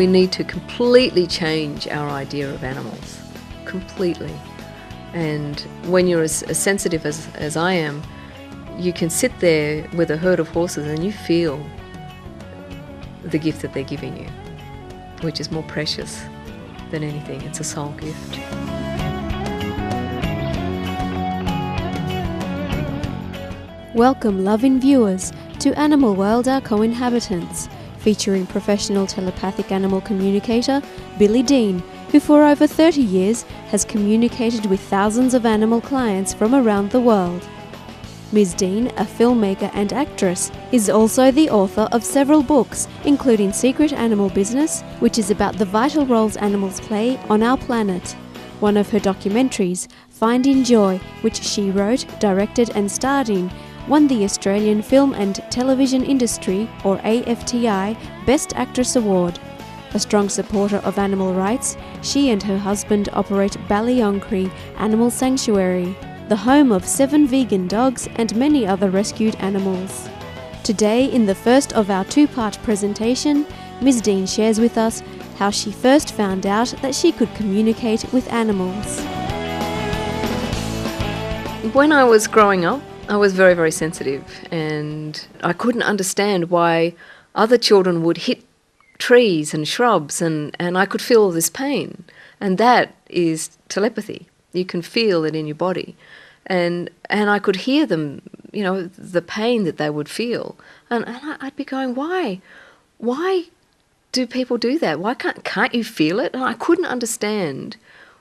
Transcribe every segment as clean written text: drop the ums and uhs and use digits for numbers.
We need to completely change our idea of animals, completely. And when you're as sensitive as I am, you can sit there with a herd of horses and you feel the gift that they're giving you, which is more precious than anything. It's a soul gift. Welcome, loving viewers, to Animal World, Our Co-Inhabitants, featuring professional telepathic animal communicator Billie Dean, who for over 30 years has communicated with thousands of animal clients from around the world. Ms. Dean, a filmmaker and actress, is also the author of several books, including Secret Animal Business, which is about the vital roles animals play on our planet. One of her documentaries, Finding Joy, which she wrote, directed and starred in, won the Australian Film and Television Industry, or AFTI, Best Actress Award. A strong supporter of animal rights, she and her husband operate Ballyoncree Animal Sanctuary, the home of 7 vegan dogs and many other rescued animals. Today, in the first of our 2-part presentation, Ms. Dean shares with us how she first found out that she could communicate with animals. When I was growing up, I was very, very sensitive, and I couldn't understand why other children would hit trees and shrubs, and I could feel all this pain. And that is telepathy. You can feel it in your body. And I could hear them, you know, the pain that they would feel. And I'd be going, why? Why do people do that? Why can't you feel it? And I couldn't understand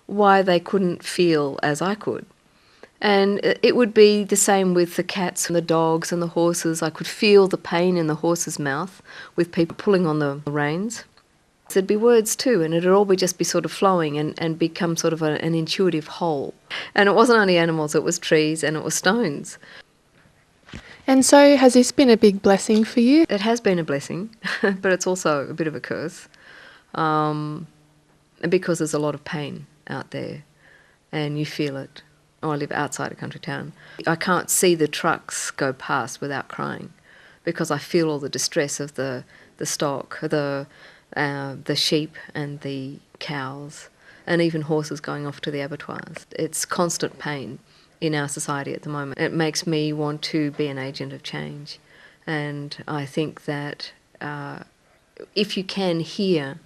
why they couldn't feel as I could. And it would be the same with the cats and the dogs and the horses. I could feel the pain in the horse's mouth with people pulling on the reins. There'd be words too, and it'd all just be sort of flowing and become sort of an intuitive whole. And it wasn't only animals, it was trees and it was stones. And so has this been a big blessing for you? It has been a blessing, but it's also a bit of a curse, because there's a lot of pain out there and you feel it. I live outside a country town. I can't see the trucks go past without crying because I feel all the distress of the stock, the sheep and the cows, and even horses going off to the abattoirs. It's constant pain in our society at the moment. It makes me want to be an agent of change. And I think that if you can hear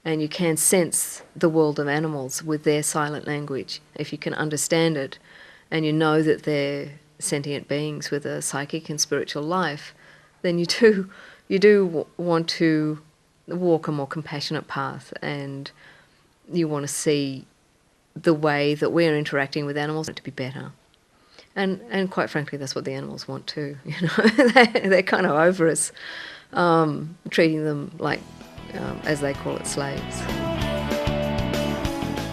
and you can sense the world of animals with their silent language, if you can understand it and you know that they're sentient beings with a psychic and spiritual life, then you do want to walk a more compassionate path, and you want to see the way that we're interacting with animals to be better. And quite frankly, that's what the animals want too. You know, they're kind of over us, treating them like, as they call it, slaves.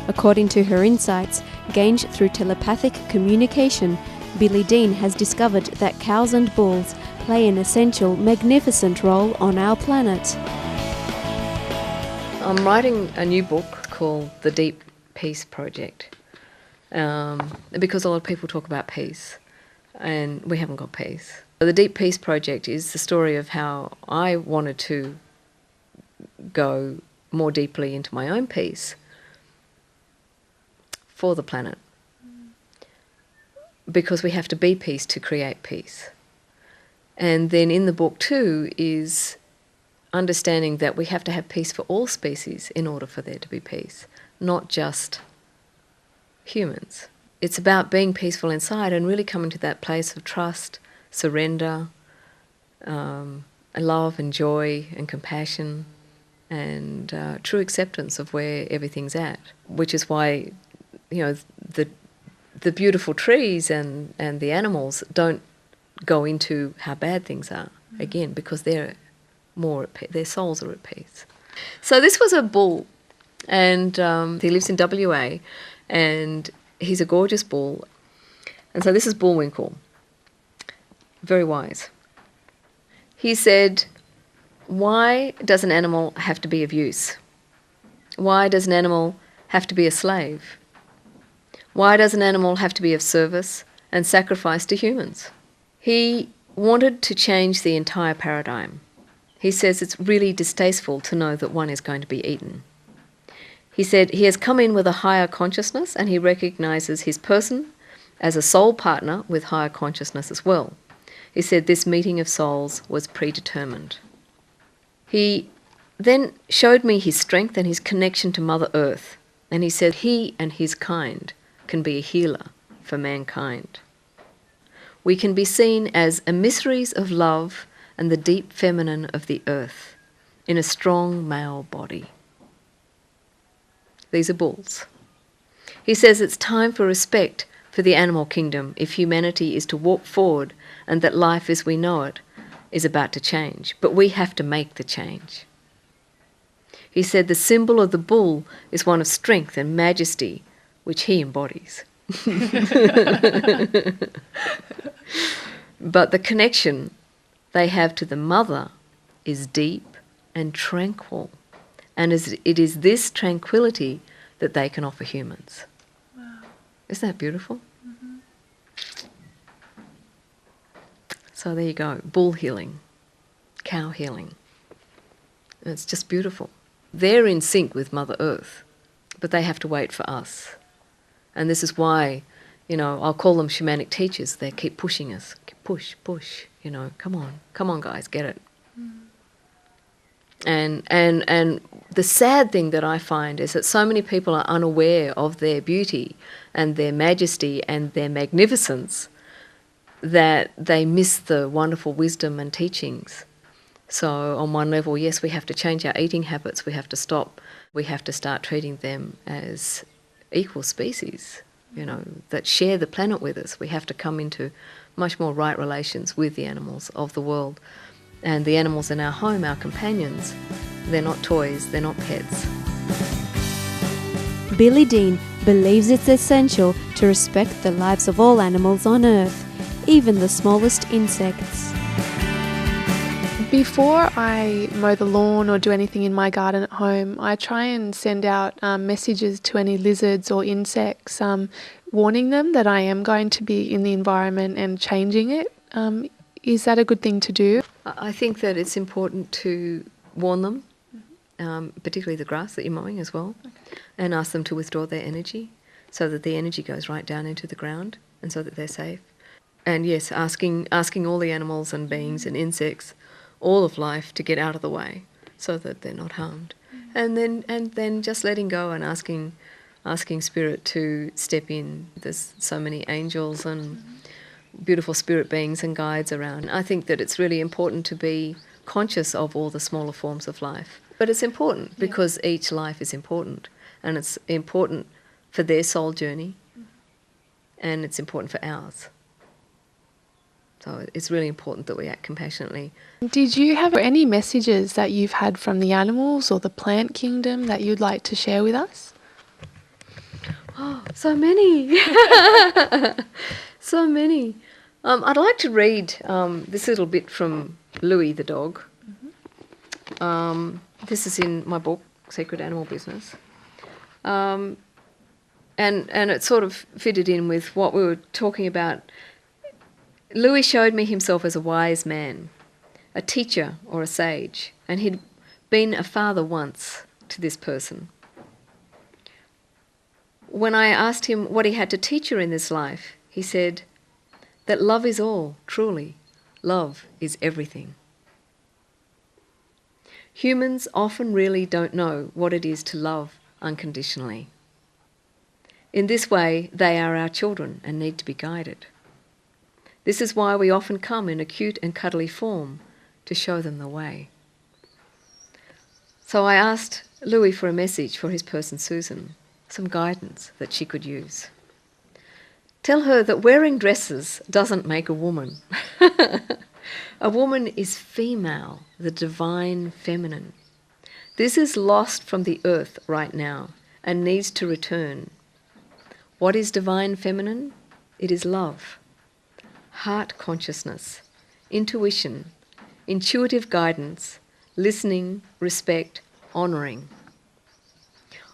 According to her insights, gained through telepathic communication, Billie Dean has discovered that cows and bulls play an essential, magnificent role on our planet. I'm writing a new book called The Deep Peace Project, because a lot of people talk about peace, and we haven't got peace. The Deep Peace Project is the story of how I wanted to go more deeply into my own peace for the planet, because we have to be peace to create peace. And then in the book too is understanding that we have to have peace for all species in order for there to be peace, not just humans. It's about being peaceful inside and really coming to that place of trust, surrender, love and joy and compassion, and true acceptance of where everything's at, which is why, you know, the beautiful trees and the animals don't go into how bad things are, again, because they're more at peace, their souls are at peace. So this was a bull, and he lives in WA, and he's a gorgeous bull. And so this is Bullwinkle, very wise. He said, why does an animal have to be of use? Why does an animal have to be a slave? Why does an animal have to be of service and sacrifice to humans? He wanted to change the entire paradigm. He says it's really distasteful to know that one is going to be eaten. He said he has come in with a higher consciousness and he recognises his person as a soul partner with higher consciousness as well. He said this meeting of souls was predetermined. He then showed me his strength and his connection to Mother Earth, and he said he and his kind can be a healer for mankind. We can be seen as emissaries of love and the deep feminine of the earth in a strong male body. These are bulls. He says it's time for respect for the animal kingdom if humanity is to walk forward and that life as we know it is about to change. But we have to make the change. He said the symbol of the bull is one of strength and majesty, which he embodies. But the connection they have to the mother is deep and tranquil. And it is this tranquility that they can offer humans. Wow. Isn't that beautiful? Mm-hmm. So there you go. Bull healing, cow healing. And it's just beautiful. They're in sync with Mother Earth, but they have to wait for us. And this is why, I'll call them shamanic teachers. They keep pushing us. Push, come on guys, get it. And the sad thing that I find is that so many people are unaware of their beauty and their majesty and their magnificence that they miss the wonderful wisdom and teachings. So on one level, yes, we have to change our eating habits. We have to stop. We have to start treating them as equal species, that share the planet with us. We have to come into much more right relations with the animals of the world. And the animals in our home, our companions, they're not toys, they're not pets. Billie Dean believes it's essential to respect the lives of all animals on Earth, even the smallest insects. Before I mow the lawn or do anything in my garden at home, I try and send out messages to any lizards or insects, warning them that I am going to be in the environment and changing it. Is that a good thing to do? I think that it's important to warn them, particularly the grass that you're mowing as well, and ask them to withdraw their energy so that the energy goes right down into the ground and so that they're safe. And yes, asking all the animals and beings and insects, all of life, to get out of the way so that they're not harmed. And then just letting go and asking Spirit to step in. There's so many angels and beautiful spirit beings and guides around. I think that it's really important to be conscious of all the smaller forms of life. But it's important because each life is important, and it's important for their soul journey, and it's important for ours. So it's really important that we act compassionately. Did you have any messages that you've had from the animals or the plant kingdom that you'd like to share with us? Oh, so many. So many. I'd like to read this little bit from Louis the dog. This is in my book, Secret Animal Business. And it sort of fitted in with what we were talking about. Louis showed me himself as a wise man, a teacher or a sage, and he'd been a father once to this person. When I asked him what he had to teach her in this life, he said that love is all, truly. Love is everything. Humans often really don't know what it is to love unconditionally. In this way, they are our children and need to be guided. This is why we often come in a cute and cuddly form to show them the way. So I asked Louis for a message for his person Susan, some guidance that she could use. Tell her that wearing dresses doesn't make a woman. A woman is female, the divine feminine. This is lost from the earth right now and needs to return. What is divine feminine? It is love, heart consciousness, intuition, intuitive guidance, listening, respect, honouring.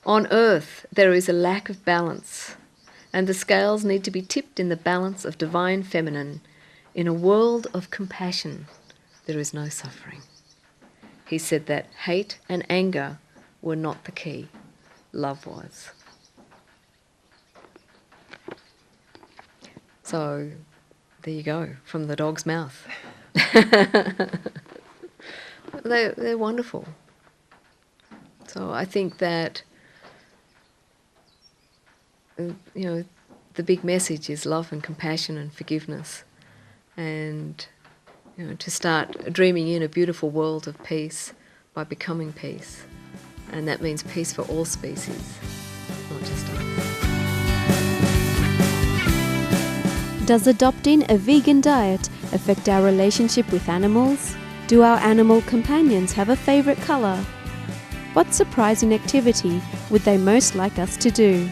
On earth there is a lack of balance, and the scales need to be tipped in the balance of divine feminine. In a world of compassion, there is no suffering. he said that hate and anger were not the key. Love was. So there you go, from the dog's mouth. They're wonderful. So I think that, the big message is love and compassion and forgiveness, and to start dreaming in a beautiful world of peace by becoming peace, and that means peace for all species, not just us. Does adopting a vegan diet affect our relationship with animals? Do our animal companions have a favourite colour? What surprising activity would they most like us to do?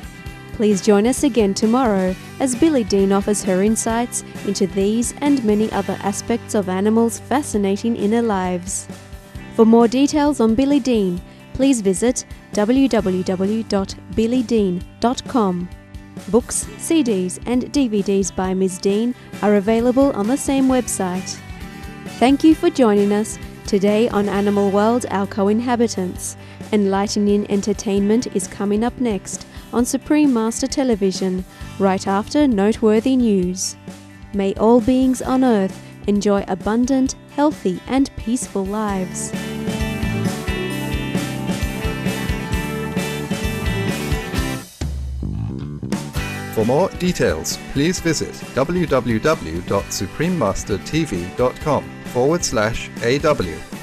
Please join us again tomorrow as Billie Dean offers her insights into these and many other aspects of animals' fascinating inner lives. For more details on Billie Dean, please visit www.billiedean.com. Books, CDs and DVDs by Ms. Dean are available on the same website. Thank you for joining us today on Animal World, Our Co-Inhabitants. Enlightening entertainment is coming up next on Supreme Master Television, right after noteworthy news. May all beings on Earth enjoy abundant, healthy and peaceful lives. For more details, please visit www.suprememastertv.com/AW.